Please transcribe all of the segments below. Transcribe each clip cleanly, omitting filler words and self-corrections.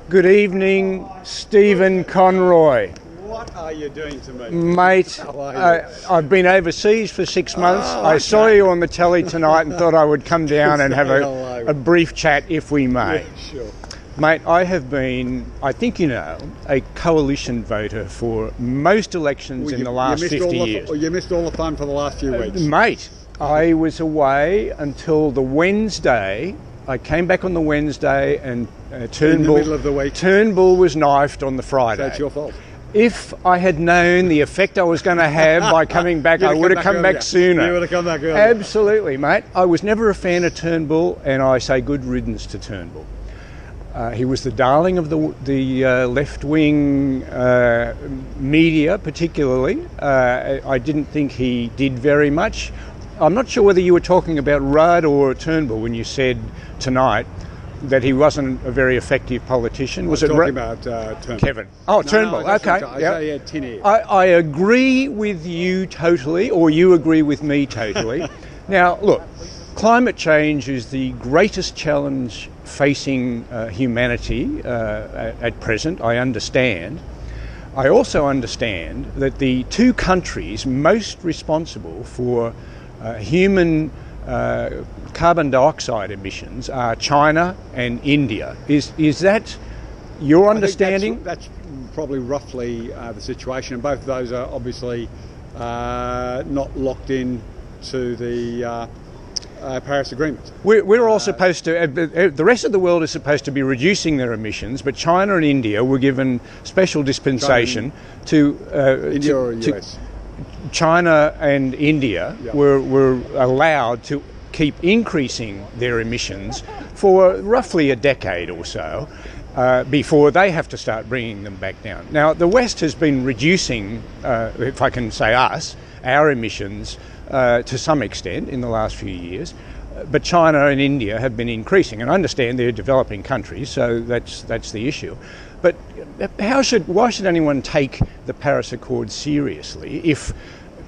Good evening, Stephen Conroy. What are you doing to me? Mate, I've been overseas for 6 months. I saw you on the telly tonight and thought I would come down and have a brief chat if we may. Yeah, sure. Mate, I have been, I think you know, a coalition voter for most elections in the last 50 years. You missed all the fun for the last few weeks. Mate, I was away until the Wednesday. I came back on the Wednesday and Turnbull was knifed on the Friday. So it's your fault. If I had known the effect I was going to have by coming back, I would have come back sooner. You would have come back earlier. Absolutely, mate. I was never a fan of Turnbull, and I say good riddance to Turnbull. He was the darling of the left-wing media, particularly. I didn't think he did very much. I'm not sure whether you were talking about Rudd or Turnbull when you said tonight that he wasn't a very effective politician. Was it talking about Turnbull? Kevin. Oh, no, Turnbull. No, okay. I say he had tin ears. I agree with you totally, or you agree with me totally. Now, look, climate change is the greatest challenge facing humanity at present. I understand. I also understand that the two countries most responsible for human carbon dioxide emissions are China and India. Is that your understanding? That's probably roughly the situation, and both of those are obviously not locked in to the Paris Agreement. We're all supposed to, the rest of the world is supposed to be reducing their emissions, but China and India were given special dispensation to India or US? China and India were allowed to keep increasing their emissions for roughly a decade or so before they have to start bringing them back down. Now, the West has been reducing, if I can say us, our emissions to some extent in the last few years, but China and India have been increasing, and I understand they're developing countries, so that's the issue. But why should anyone take the Paris Accord seriously if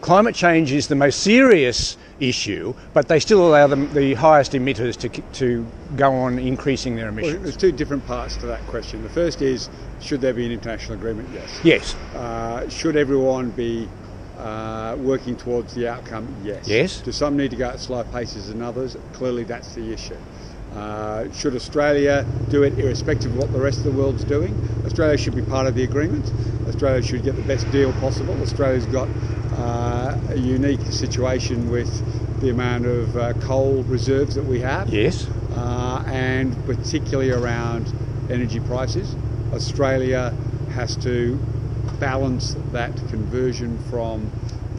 climate change is the most serious issue, but they still allow the highest emitters to go on increasing their emissions? Well, there's two different parts to that question. The first is, should there be an international agreement? Yes. Should everyone be working towards the outcome? Yes. Yes. Do some need to go at slow paces than others? Clearly that's the issue. Should Australia do it irrespective of what the rest of the world's doing? Australia should be part of the agreement. Australia should get the best deal possible. Australia's got a unique situation with the amount of coal reserves that we have. Yes. And particularly around energy prices. Australia has to balance that conversion from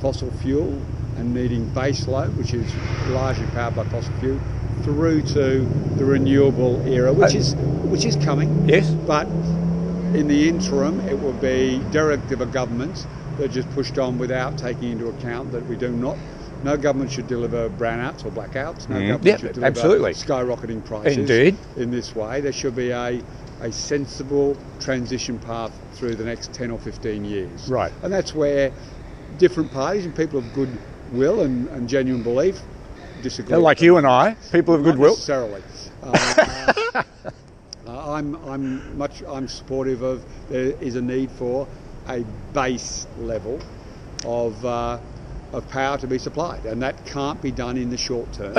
fossil fuel and needing base load, which is largely powered by fossil fuel, through to the renewable era, which is coming. Yes. But in the interim, it will be directive of governments that just pushed on without taking into account that no government should deliver brownouts or blackouts. No government should deliver absolutely skyrocketing prices. Indeed. In this way. There should be a sensible transition path through the next 10 or 15 years. Right. And that's where different parties and people of good will and genuine belief disagree. Like you and I, people of goodwill. Not necessarily. I'm supportive of there is a need for a base level of power to be supplied, and that can't be done in the short term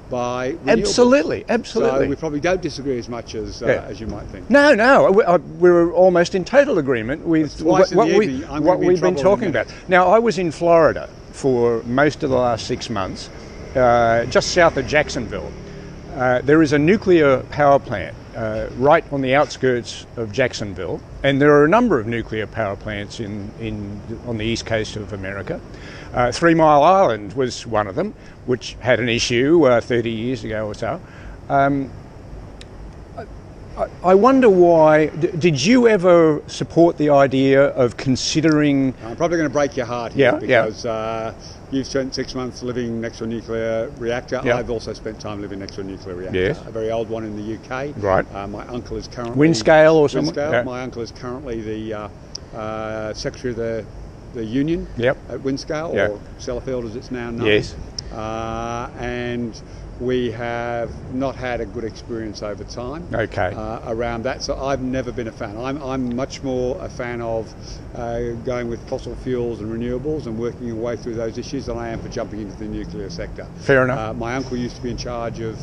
by renewables. Absolutely. So we probably don't disagree as much as you might think. No, we're almost in total agreement with what we've been talking about. Now, I was in Florida for most of the last 6 months, just south of Jacksonville. There is a nuclear power plant right on the outskirts of Jacksonville, and there are a number of nuclear power plants on the east coast of America. 3 Mile Island was one of them, which had an issue 30 years ago or so. I wonder why. Did you ever support the idea of considering? I'm probably going to break your heart here because you've spent 6 months living next to a nuclear reactor. Yeah. I've also spent time living next to a nuclear reactor. Yes. A very old one in the UK. Right. My uncle is currently Windscale or something. Yeah. My uncle is currently the secretary of the union at Windscale, or Sellafield as it's now known. Yes. And we have not had a good experience over time around that. So I've never been a fan. I'm much more a fan of going with fossil fuels and renewables and working your way through those issues than I am for jumping into the nuclear sector. Fair enough. My uncle used to be in charge of,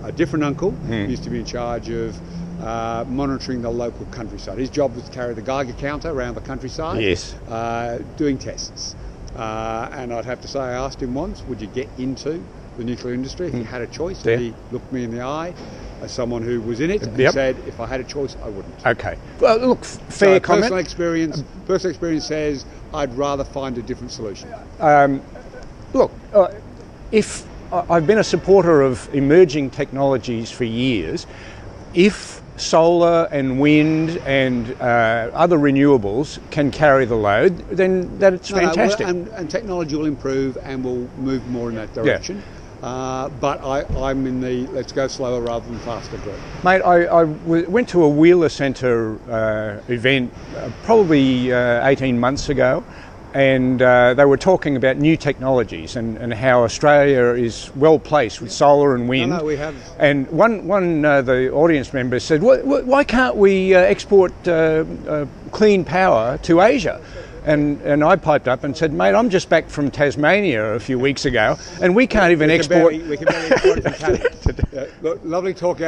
a different uncle used to be in charge of monitoring the local countryside. His job was to carry the Geiger counter around the countryside, doing tests. And I'd have to say, I asked him once, would you get into the nuclear industry if he had a choice? And he looked me in the eye as someone who was in it and he said, if I had a choice, I wouldn't. Okay. Well, look, fair comment. Personal experience says I'd rather find a different solution. Look, if I've been a supporter of emerging technologies for years, if solar and wind and other renewables can carry the load, then that's fantastic. And technology will improve and will move more in that direction. But I'm in the let's go slower rather than faster group. Mate, I went to a Wheeler Centre event probably 18 months ago, and they were talking about new technologies and how Australia is well placed with solar and wind. No, we have. And one the audience member said, why can't we export clean power to Asia? And I piped up and said, mate, I'm just back from Tasmania a few weeks ago, and we can't even export. We can barely export from Canada. Lovely talking.